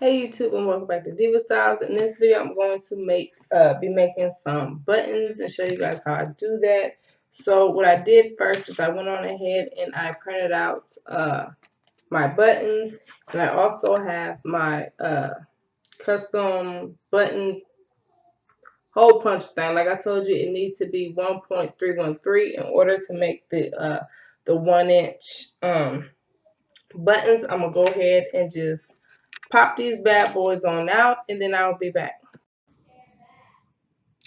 Hey YouTube, and welcome back to Diva Styles. In this video, I'm going to be making some buttons and show you guys how I do that. So what I did first is I went on ahead and I printed out my buttons, and I also have my custom button hole punch thing. Like I told you, it needs to be 1.313 in order to make the 1-inch buttons. I'm gonna go ahead and just pop these bad boys on out, and then I'll be back.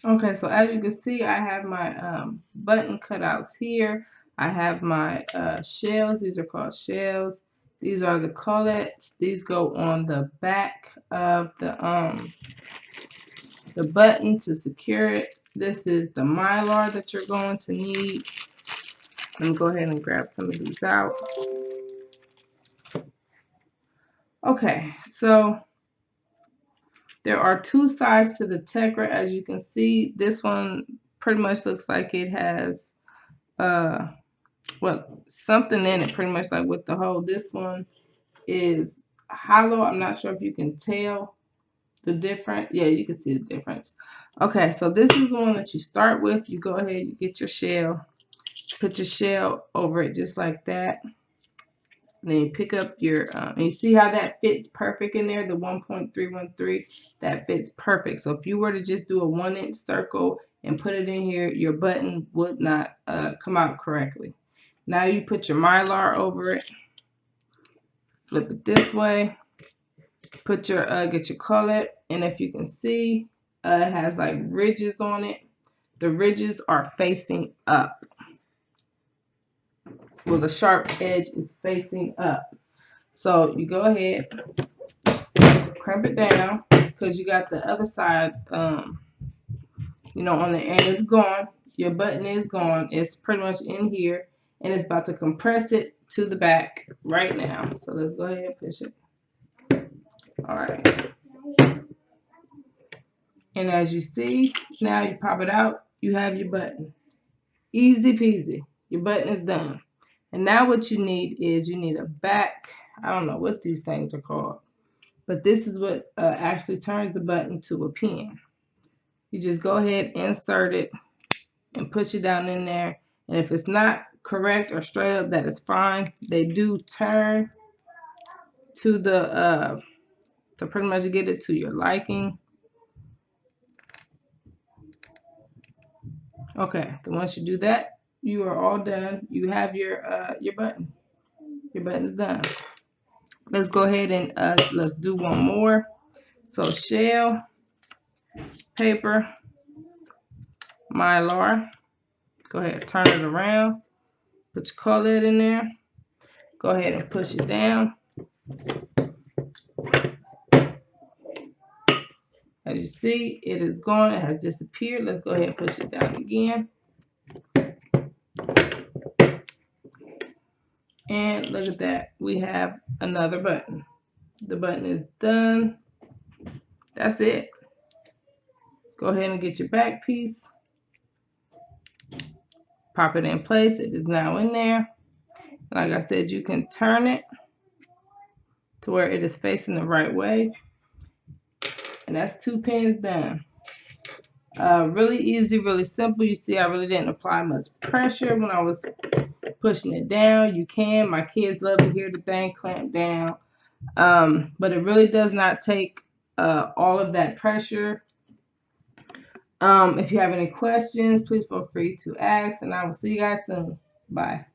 Okay, so as you can see, I have my button cutouts here. I have my shells. These are called shells. These are the collets. These go on the back of the button to secure it. This is the Mylar that you're going to need. Let me go ahead and grab some of these out. Okay, so there are two sides to the tecre. As you can see, this one pretty much looks like it has something in it, pretty much like with the hole. This one is hollow. I'm not sure if you can tell the difference. Yeah, you can see the difference. Okay, so this is the one that you start with. You go ahead, you get your shell, put your shell over it just like that. Then you pick up your, and you see how that fits perfect in there, the 1.313, that fits perfect. So if you were to just do a 1-inch circle and put it in here, your button would not come out correctly. Now you put your Mylar over it, flip it this way, put your, get your collet, and if you can see, it has like ridges on it. The ridges are facing up. Well, the sharp edge is facing up. So you go ahead, crimp it down, because you got the other side, you know, on the end. It's gone. Your button is gone. It's pretty much in here, and it's about to compress it to the back right now. So let's go ahead and push it. All right. And as you see, now you pop it out, you have your button. Easy peasy. Your button is done. And now what you need is you need a back. I don't know what these things are called, but this is what actually turns the button to a pin. You just go ahead, insert it, and push it down in there. And if it's not correct or straight up, that is fine. They do turn to the to pretty much get it to your liking. Okay, then once you do that, you are all done. You have your button. Your button's done. Let's go ahead and let's do one more. So shell, paper, Mylar. Go ahead, turn it around. Put your collet in there. Go ahead and push it down. As you see, it is gone. It has disappeared. Let's go ahead and push it down again. And look at that. We have another button. The button is done. That's it. Go ahead and get your back piece. Pop it in place. It is now in there. Like I said, you can turn it to where it is facing the right way. And that's 2 pins done. Really easy, really simple. You see, I really didn't apply much pressure when I was pushing it down. You can. My kids love to hear the thing clamp down. But it really does not take all of that pressure. If you have any questions, please feel free to ask, and I will see you guys soon. Bye.